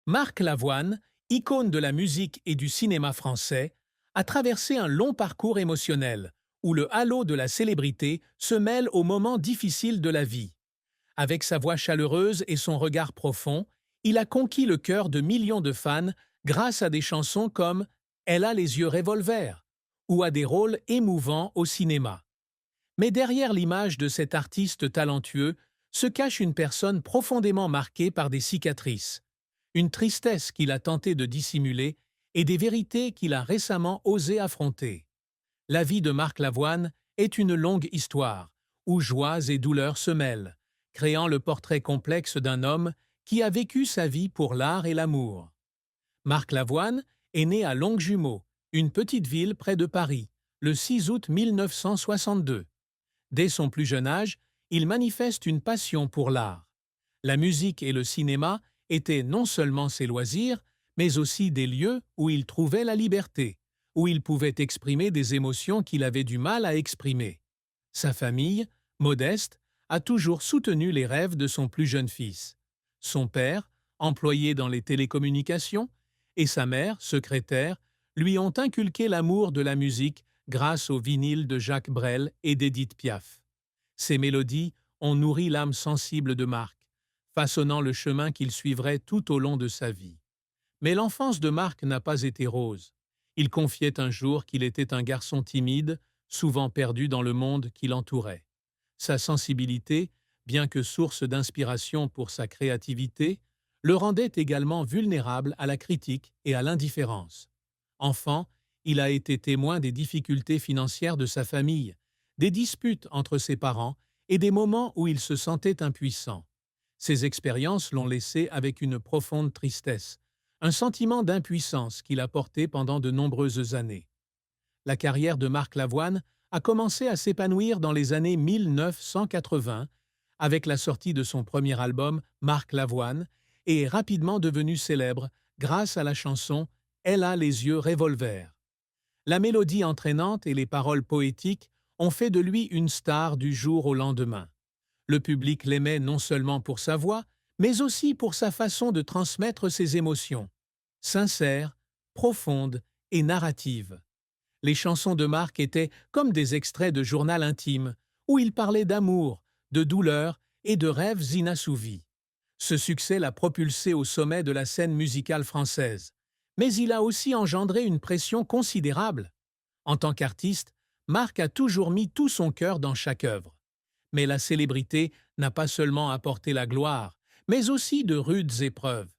Marc Lavoine, icône de la musique et du cinéma français, a traversé un long parcours émotionnel, où le halo de la célébrité se mêle aux moments difficiles de la vie. Avec sa voix chaleureuse et son regard profond, il a conquis le cœur de millions de fans grâce à des chansons comme Elle a les yeux revolver ou à des rôles émouvants au cinéma. Mais derrière l'image de cet artiste talentueux se cache une personne profondément marquée par des cicatrices, une tristesse qu'il a tenté de dissimuler et des vérités qu'il a récemment osé affronter. La vie de Marc Lavoine est une longue histoire, où joies et douleurs se mêlent, créant le portrait complexe d'un homme qui a vécu sa vie pour l'art et l'amour. Marc Lavoine est né à Longjumeau, une petite ville près de Paris, le 6 août 1962. Dès son plus jeune âge, il manifeste une passion pour l'art. La musique et le cinéma étaient non seulement ses loisirs, mais aussi des lieux où il trouvait la liberté, où il pouvait exprimer des émotions qu'il avait du mal à exprimer. Sa famille, modeste, a toujours soutenu les rêves de son plus jeune fils. Son père, employé dans les télécommunications, et sa mère, secrétaire, lui ont inculqué l'amour de la musique grâce aux vinyles de Jacques Brel et d'Édith Piaf. Ces mélodies ont nourri l'âme sensible de Marc, façonnant le chemin qu'il suivrait tout au long de sa vie. Mais l'enfance de Marc n'a pas été rose. Il confiait un jour qu'il était un garçon timide, souvent perdu dans le monde qui l'entourait. Sa sensibilité, bien que source d'inspiration pour sa créativité, le rendait également vulnérable à la critique et à l'indifférence. Enfant, il a été témoin des difficultés financières de sa famille, des disputes entre ses parents et des moments où il se sentait impuissant. Ces expériences l'ont laissé avec une profonde tristesse, un sentiment d'impuissance qu'il a porté pendant de nombreuses années. La carrière de Marc Lavoine a commencé à s'épanouir dans les années 1980 avec la sortie de son premier album Marc Lavoine et est rapidement devenu célèbre grâce à la chanson Elle a les yeux revolver. La mélodie entraînante et les paroles poétiques ont fait de lui une star du jour au lendemain. Le public l'aimait non seulement pour sa voix, mais aussi pour sa façon de transmettre ses émotions. Sincère, profonde et narrative. Les chansons de Marc étaient comme des extraits de journal intime, où il parlait d'amour, de douleur et de rêves inassouvis. Ce succès l'a propulsé au sommet de la scène musicale française. Mais il a aussi engendré une pression considérable. En tant qu'artiste, Marc a toujours mis tout son cœur dans chaque œuvre. Mais la célébrité n'a pas seulement apporté la gloire, mais aussi de rudes épreuves.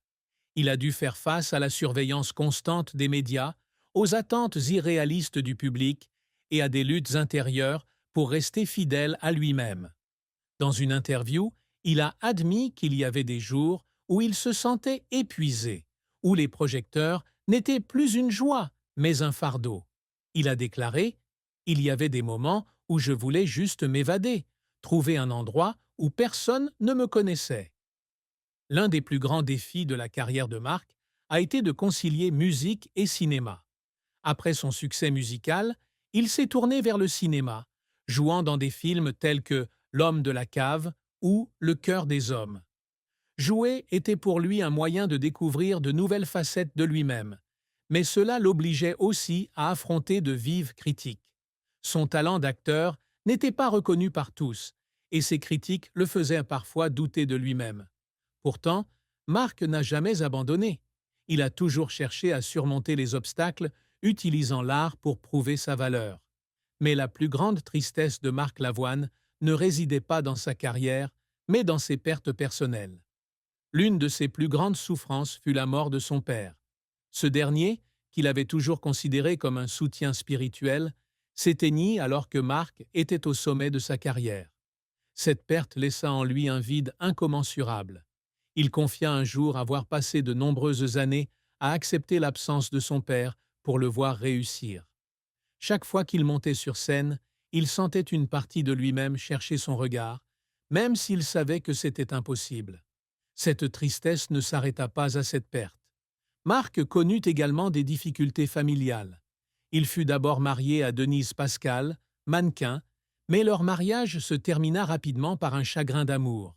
Il a dû faire face à la surveillance constante des médias, aux attentes irréalistes du public et à des luttes intérieures pour rester fidèle à lui-même. Dans une interview, il a admis qu'il y avait des jours où il se sentait épuisé, où les projecteurs n'étaient plus une joie, mais un fardeau. Il a déclaré « Il y avait des moments où je voulais juste m'évader, trouver un endroit où personne ne me connaissait. » L'un des plus grands défis de la carrière de Marc a été de concilier musique et cinéma. Après son succès musical, il s'est tourné vers le cinéma, jouant dans des films tels que L'homme de la cave ou Le cœur des hommes. Jouer était pour lui un moyen de découvrir de nouvelles facettes de lui-même, mais cela l'obligeait aussi à affronter de vives critiques. Son talent d'acteur n'était pas reconnu par tous, et ces critiques le faisaient parfois douter de lui-même. Pourtant, Marc n'a jamais abandonné. Il a toujours cherché à surmonter les obstacles, utilisant l'art pour prouver sa valeur. Mais la plus grande tristesse de Marc Lavoine ne résidait pas dans sa carrière, mais dans ses pertes personnelles. L'une de ses plus grandes souffrances fut la mort de son père. Ce dernier, qu'il avait toujours considéré comme un soutien spirituel, s'éteignit alors que Marc était au sommet de sa carrière. Cette perte laissa en lui un vide incommensurable. Il confia un jour avoir passé de nombreuses années à accepter l'absence de son père pour le voir réussir. Chaque fois qu'il montait sur scène, il sentait une partie de lui-même chercher son regard, même s'il savait que c'était impossible. Cette tristesse ne s'arrêta pas à cette perte. Marc connut également des difficultés familiales. Il fut d'abord marié à Denise Pascal, mannequin, mais leur mariage se termina rapidement par un chagrin d'amour.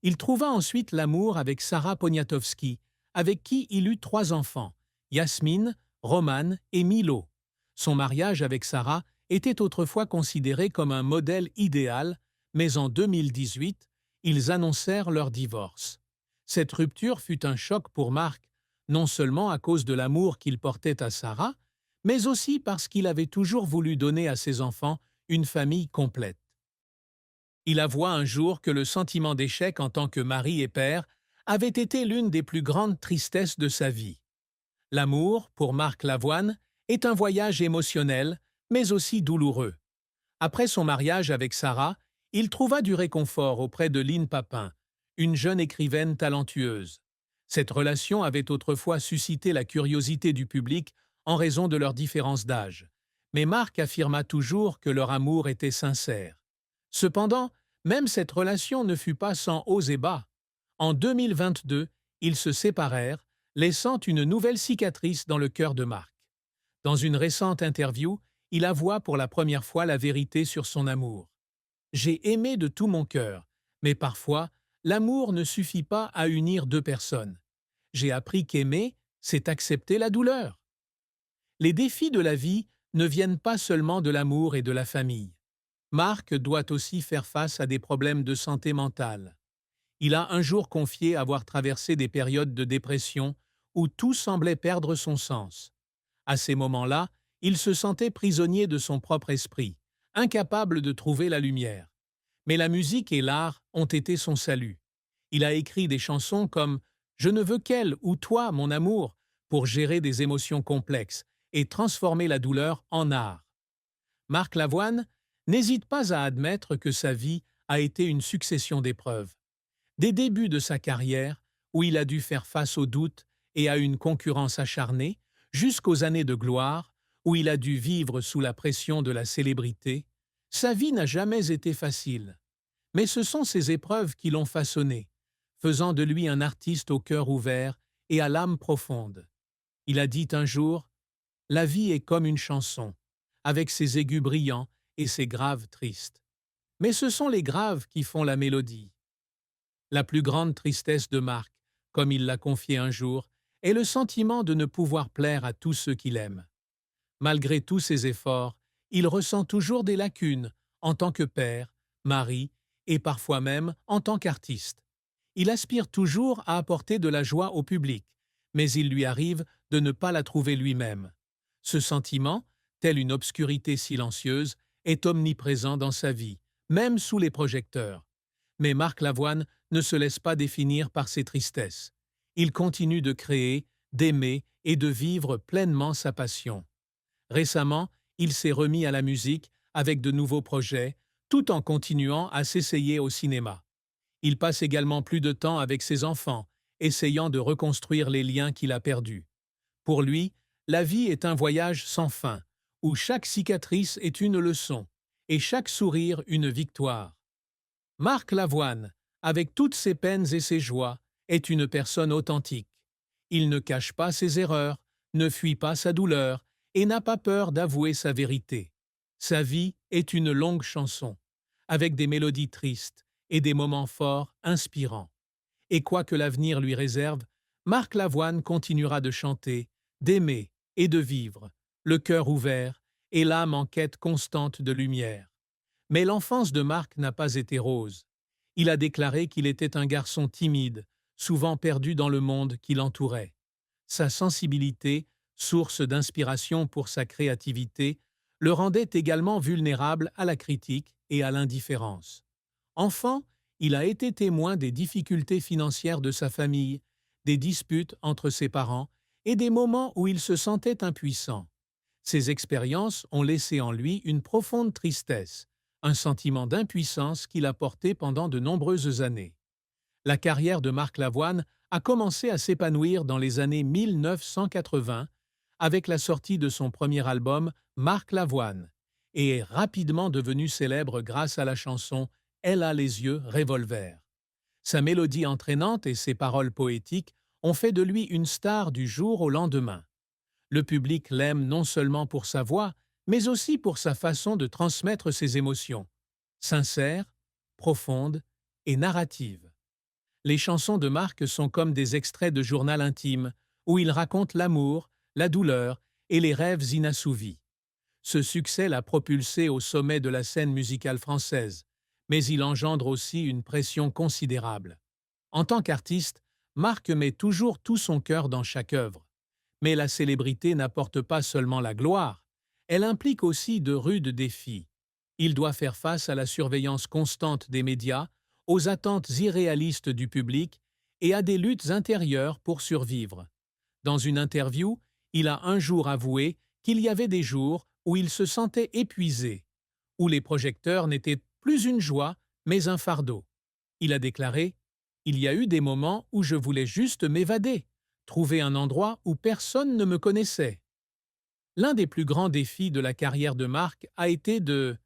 Il trouva ensuite l'amour avec Sarah Poniatowski, avec qui il eut 3 enfants, Yasmine, Romane et Milo. Son mariage avec Sarah était autrefois considéré comme un modèle idéal, mais en 2018, ils annoncèrent leur divorce. Cette rupture fut un choc pour Marc, non seulement à cause de l'amour qu'il portait à Sarah, mais aussi parce qu'il avait toujours voulu donner à ses enfants une famille complète. Il avoua un jour que le sentiment d'échec en tant que mari et père avait été l'une des plus grandes tristesses de sa vie. L'amour, pour Marc Lavoine, est un voyage émotionnel, mais aussi douloureux. Après son mariage avec Sarah, il trouva du réconfort auprès de Lynne Papin, une jeune écrivaine talentueuse. Cette relation avait autrefois suscité la curiosité du public en raison de leur différence d'âge, mais Marc affirma toujours que leur amour était sincère. Cependant, même cette relation ne fut pas sans hauts et bas. En 2022, ils se séparèrent, laissant une nouvelle cicatrice dans le cœur de Marc. Dans une récente interview, il avoua pour la première fois la vérité sur son amour. « J'ai aimé de tout mon cœur, mais parfois, l'amour ne suffit pas à unir deux personnes. J'ai appris qu'aimer, c'est accepter la douleur. » Les défis de la vie ne viennent pas seulement de l'amour et de la famille. Marc doit aussi faire face à des problèmes de santé mentale. Il a un jour confié avoir traversé des périodes de dépression où tout semblait perdre son sens. À ces moments-là, il se sentait prisonnier de son propre esprit, incapable de trouver la lumière. Mais la musique et l'art ont été son salut. Il a écrit des chansons comme « Je ne veux qu'elle ou toi, mon amour » pour gérer des émotions complexes et transformer la douleur en art. Marc Lavoine n'hésite pas à admettre que sa vie a été une succession d'épreuves. Des débuts de sa carrière, où il a dû faire face aux doutes et à une concurrence acharnée, jusqu'aux années de gloire, où il a dû vivre sous la pression de la célébrité, sa vie n'a jamais été facile. Mais ce sont ces épreuves qui l'ont façonné, faisant de lui un artiste au cœur ouvert et à l'âme profonde. Il a dit un jour « La vie est comme une chanson, avec ses aigus brillants et ses graves tristes. Mais ce sont les graves qui font la mélodie. » La plus grande tristesse de Marc, comme il l'a confié un jour, est le sentiment de ne pouvoir plaire à tous ceux qu'il aime. Malgré tous ses efforts, il ressent toujours des lacunes en tant que père, mari et parfois même en tant qu'artiste. Il aspire toujours à apporter de la joie au public, mais il lui arrive de ne pas la trouver lui-même. Ce sentiment, tel une obscurité silencieuse, est omniprésent dans sa vie, même sous les projecteurs. Mais Marc Lavoine ne se laisse pas définir par ses tristesses. Il continue de créer, d'aimer et de vivre pleinement sa passion. Récemment, il s'est remis à la musique avec de nouveaux projets, tout en continuant à s'essayer au cinéma. Il passe également plus de temps avec ses enfants, essayant de reconstruire les liens qu'il a perdus. Pour lui, la vie est un voyage sans fin, où chaque cicatrice est une leçon, et chaque sourire une victoire. Marc Lavoine, avec toutes ses peines et ses joies, est une personne authentique. Il ne cache pas ses erreurs, ne fuit pas sa douleur et n'a pas peur d'avouer sa vérité. Sa vie est une longue chanson, avec des mélodies tristes et des moments forts, inspirants. Et quoi que l'avenir lui réserve, Marc Lavoine continuera de chanter, d'aimer et de vivre, le cœur ouvert et l'âme en quête constante de lumière. Mais l'enfance de Marc n'a pas été rose. Il a déclaré qu'il était un garçon timide, souvent perdu dans le monde qui l'entourait. Sa sensibilité, source d'inspiration pour sa créativité, le rendait également vulnérable à la critique et à l'indifférence. Enfant, il a été témoin des difficultés financières de sa famille, des disputes entre ses parents et des moments où il se sentait impuissant. Ces expériences ont laissé en lui une profonde tristesse, un sentiment d'impuissance qu'il a porté pendant de nombreuses années. La carrière de Marc Lavoine a commencé à s'épanouir dans les années 1980 avec la sortie de son premier album Marc Lavoine et est rapidement devenu célèbre grâce à la chanson « Elle a les yeux revolver ». Sa mélodie entraînante et ses paroles poétiques ont fait de lui une star du jour au lendemain. Le public l'aime non seulement pour sa voix, mais aussi pour sa façon de transmettre ses émotions, sincères, profondes et narratives. Les chansons de Marc sont comme des extraits de journal intime, où il raconte l'amour, la douleur et les rêves inassouvis. Ce succès l'a propulsé au sommet de la scène musicale française, mais il engendre aussi une pression considérable. En tant qu'artiste, Marc met toujours tout son cœur dans chaque œuvre. Mais la célébrité n'apporte pas seulement la gloire, elle implique aussi de rudes défis. Il doit faire face à la surveillance constante des médias, aux attentes irréalistes du public et à des luttes intérieures pour survivre. Dans une interview, il a un jour avoué qu'il y avait des jours où il se sentait épuisé, où les projecteurs n'étaient plus une joie, mais un fardeau. Il a déclaré : « Il y a eu des moments où je voulais juste m'évader, trouver un endroit où personne ne me connaissait. » L'un des plus grands défis de la carrière de Marc a été de